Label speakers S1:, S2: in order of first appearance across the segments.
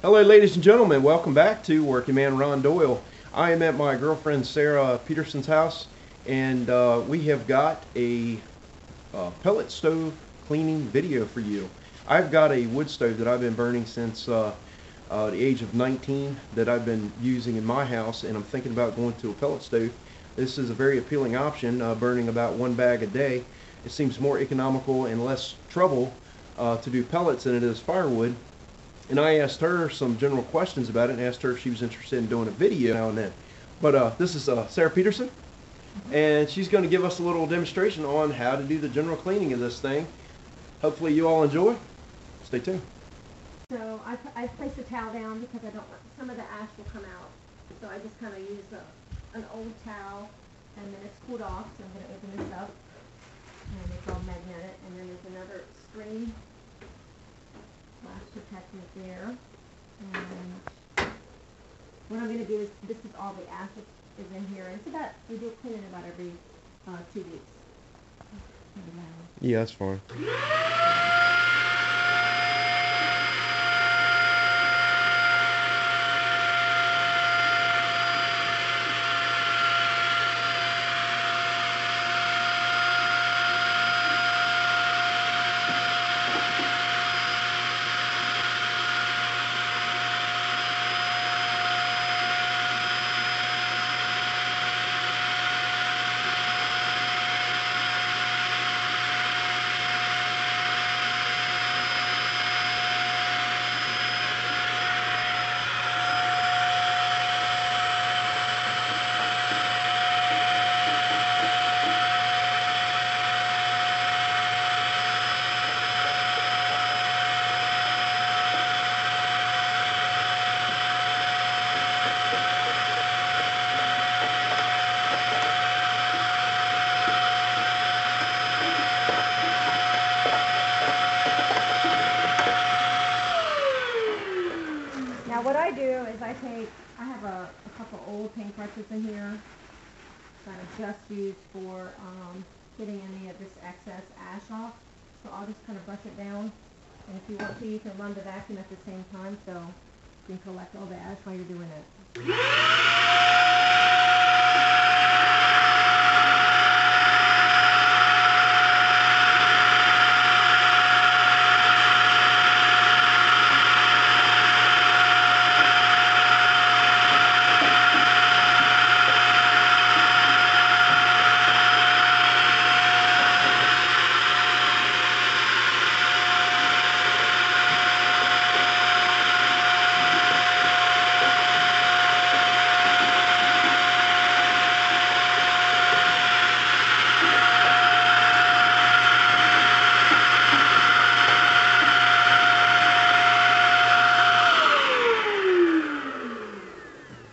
S1: Hello, ladies and gentlemen. Welcome back to Working Man Ron Doyle. I am at my girlfriend Sarah Peterson's house, and we have got a pellet stove cleaning video for you. I've got a wood stove that I've been burning since the age of 19 that I've been using in my house, and I'm thinking about going to a pellet stove. This is a very appealing option, burning about one bag a day. It seems more economical and less trouble to do pellets than it is firewood. And I asked her some general questions about it and asked her if she was interested in doing a video now and then. But this is Sarah Peterson, and she's going to give us a little demonstration on how to do the general cleaning of this thing. Hopefully you all enjoy. Stay tuned.
S2: So I placed the towel down because I don't want, some of the ash will come out. So I just kind of use an old towel, and then it's cooled off, so I'm going to open this up. And it's all magnetic, and then there's another screen flash protector there. And what I'm going to do is, this is all the ash is in here. And it's about, we do cleaning about every 2 weeks.
S1: Yeah, that's fine.
S2: Now what I do is I have a couple old paintbrushes in here that I just used for getting any of this excess ash off. So I'll just kind of brush it down. And if you want to, you can run the vacuum at the same time, so you can collect all the ash while you're doing it.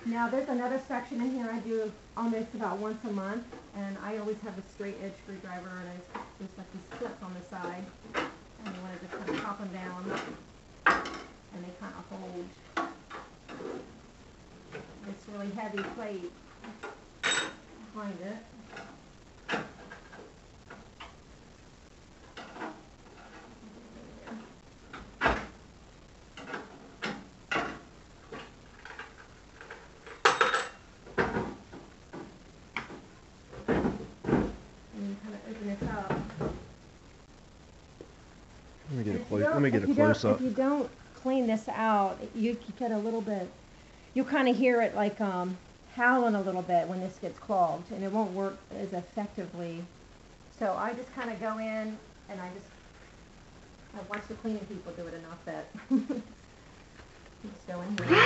S2: Now there's another section in here I do almost about once a month, and I always have a straight edge screwdriver, and there's like these clips on the side, and you want to just kind of pop them down, and they kind of hold this really heavy plate behind it.
S1: Let me get a close up.
S2: If you don't clean this out, you get a little bit, you'll kind of hear it like howling a little bit when this gets clogged, and it won't work as effectively. So I just kind of go in, and I've watched the cleaning people do it enough that just go in here.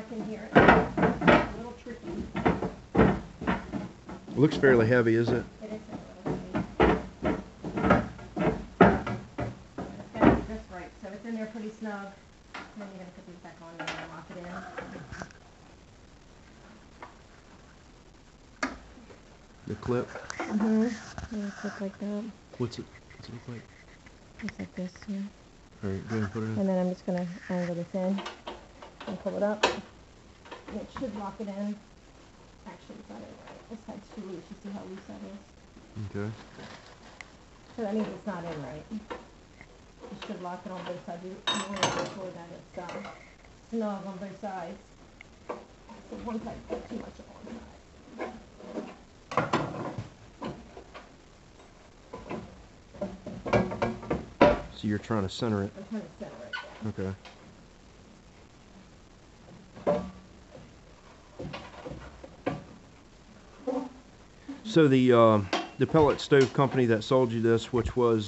S2: I can hear it. It's a little tricky.
S1: It looks fairly heavy, is it?
S2: It is a little heavy. It's got to be just right. So it's in there pretty snug. And then you're going to put these back on and then lock it in.
S1: The clip?
S2: Mm-hmm. It's look like that.
S1: What's it look like?
S2: Just like this, yeah.
S1: Alright, go ahead and put it in.
S2: And then I'm just going to angle this in and pull it up. And it should lock it in. Actually, it's not in right. This side's too loose. You see how loose that is?
S1: Okay.
S2: So that means it's not in right. You should lock it on both sides. You want to make sure that it's snug on both sides. So one side got too much on one side.
S1: So you're trying to center it.
S2: I'm trying to center it. Yeah.
S1: Okay. So the pellet stove company that sold you this, which was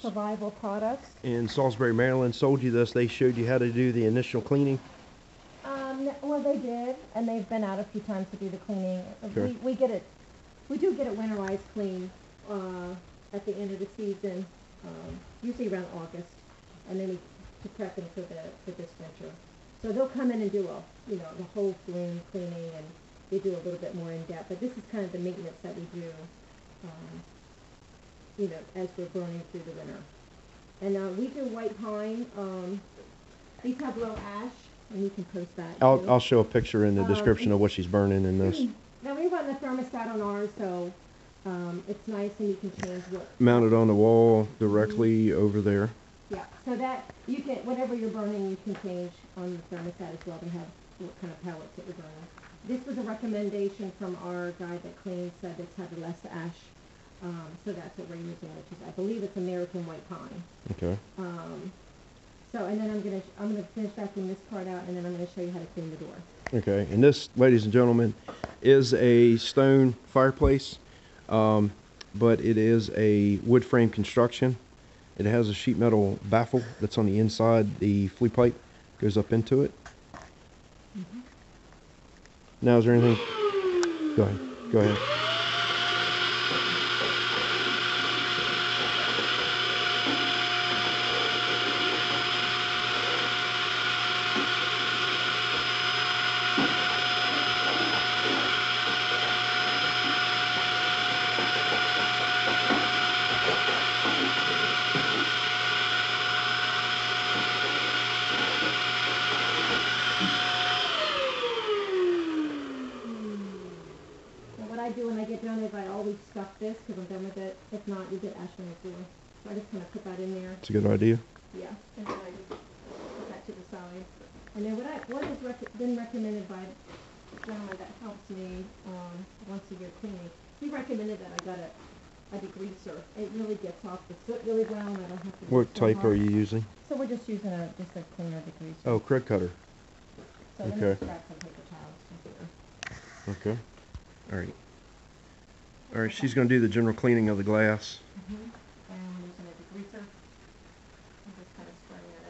S2: Survival Products.
S1: in Salisbury, Maryland, sold you this. They showed you how to do the initial cleaning.
S2: Well, they did, and they've been out a few times to do the cleaning.
S1: Sure.
S2: We do get it winterized clean at the end of the season, usually around August, and then to prep them for this winter. So they'll come in and do the whole flame cleaning, and they do a little bit more in depth. But this is kind of the maintenance that we do, as we're burning through the winter. And we do white pine. These have low ash. And you can post that.
S1: I'll show a picture in the description of what she's burning in this.
S2: Now we run the thermostat on ours, so it's nice, and you can change what.
S1: Mounted on the wall directly over there.
S2: Yeah, so that you can, whatever you're burning, you can change on the thermostat as well to have what kind of pellets that you're burning. This was a recommendation from our guy that cleans, said it's had less ash, so that's what we're using, which is, I believe it's American white pine.
S1: Okay.
S2: So, and then I'm gonna finish backing this part out, and then I'm gonna show you how to clean the door.
S1: Okay, and this, ladies and gentlemen, is a stone fireplace, but it is a wood frame construction. It has a sheet metal baffle that's on the inside. The flue pipe goes up into it.
S2: Mm-hmm.
S1: Now, is there anything? Go ahead. Go ahead.
S2: When I get done is I always stuff this because I'm done with it. If not, you get ash on the floor. So I just kind of put that in there.
S1: It's a good idea.
S2: Yeah, and then I just put that to the side. And then what has been recommended by the gentleman that helps me once a year cleaning, he recommended that I got a degreaser. It really gets off the soot really well, and I don't have to.
S1: What type are you using?
S2: So we're just using a cleaner degreaser.
S1: Oh, crud cutter.
S2: So let me
S1: Okay.
S2: just grab some paper towels from here.
S1: Okay. All right. All right, she's going to do the general cleaning of the glass.
S2: And I'm using a degreaser. I'm just kind of spreading at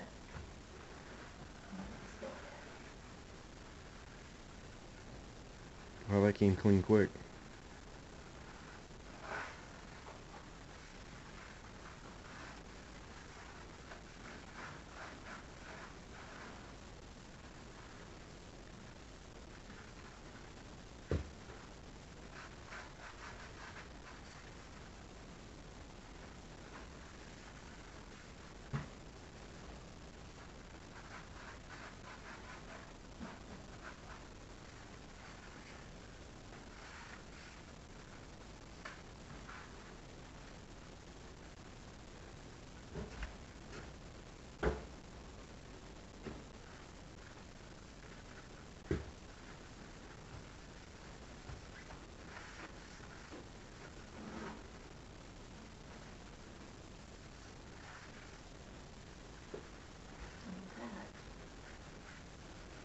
S2: it.
S1: Well, that came clean quick.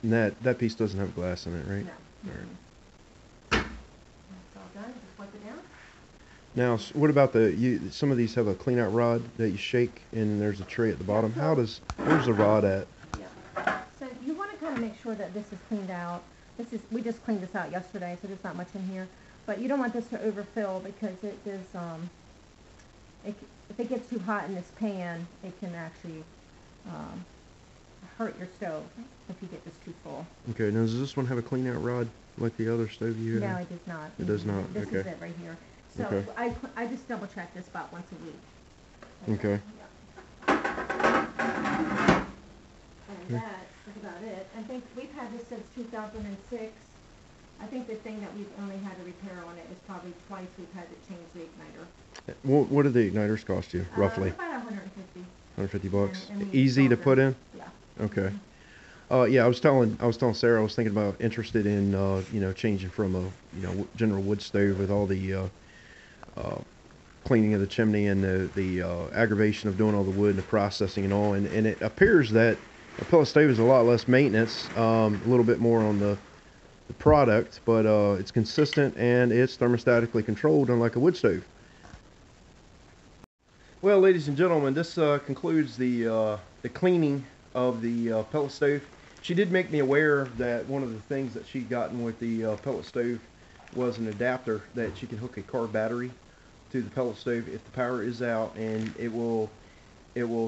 S1: And that piece doesn't have glass in it, right?
S2: No.
S1: All right.
S2: That's all done. Just wipe it down.
S1: Now, what about some of these have a clean out rod that you shake and there's a tray at the bottom. Where's the rod at?
S2: Yeah. So you want to kind to make sure that this is cleaned out. We just cleaned this out yesterday, so there's not much in here. But you don't want this to overfill because it is, if it gets too hot in this pan, it can actually hurt your stove if you get this too full.
S1: Okay, now does this one have a clean out rod like the other stove you have?
S2: No, it does not.
S1: It does not.
S2: This
S1: okay.
S2: is it right here. So
S1: okay.
S2: I just double check this about once a week.
S1: Okay.
S2: And that is about it. I think we've had this since 2006. I think the thing that we've only had a repair on it is probably twice we've had to change the igniter.
S1: What do the igniters cost you, roughly?
S2: About 150.
S1: 150 bucks.
S2: And
S1: Easy to put in?
S2: Yeah.
S1: Okay. Yeah, I was telling Sarah I was thinking about interested in changing from a general wood stove with all the cleaning of the chimney and the aggravation of doing all the wood and the processing and all, and it appears that a pellet stove is a lot less maintenance, a little bit more on the product, but it's consistent and it's thermostatically controlled, unlike a wood stove. Well, ladies and gentlemen, this concludes the cleaning of the pellet stove. She did make me aware that one of the things that she'd gotten with the pellet stove was an adapter that she can hook a car battery to the pellet stove if the power is out, and it will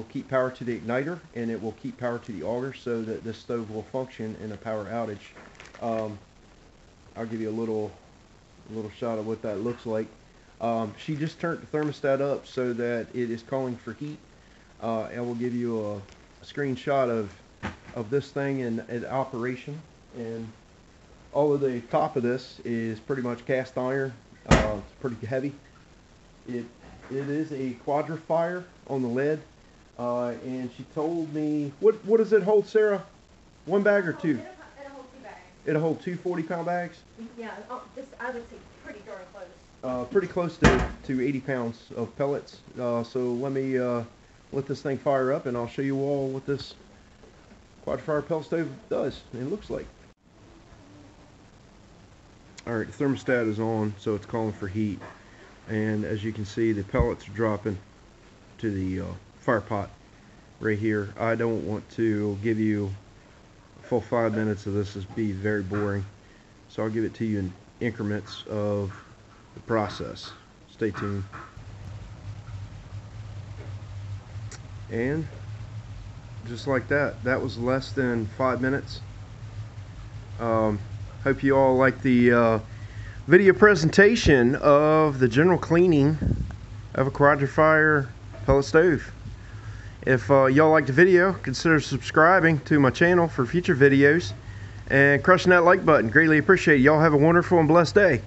S1: keep power to the igniter and it will keep power to the auger so that this stove will function in a power outage. I'll give you a little shot of what that looks like. She just turned the thermostat up so that it is calling for heat. I will give you a screenshot of this thing in operation, and all of the top of this is pretty much cast iron. It's pretty heavy. It is a Quadra-Fire on the lid, and she told me, what does it hold, Sarah? One bag or two?
S2: It'll hold 2 bags.
S1: It'll hold 2 40-pound bags?
S2: Yeah, I would say pretty darn close.
S1: Pretty close to 80 pounds of pellets. So let me let this thing fire up, and I'll show you all what this Quadra-Fire pellet stove does and looks like. Alright, the thermostat is on, so it's calling for heat, and as you can see, the pellets are dropping to the fire pot right here. I don't want to give you a full 5 minutes of this. This would be very boring, so I'll give it to you in increments of the process. Stay tuned. And just like that, that was less than 5 minutes. Hope you all like the video presentation of the general cleaning of a Quadra-Fire pellet stove. If y'all liked the video, consider subscribing to my channel for future videos and crushing that like button. Greatly appreciate it. Y'all have a wonderful and blessed day.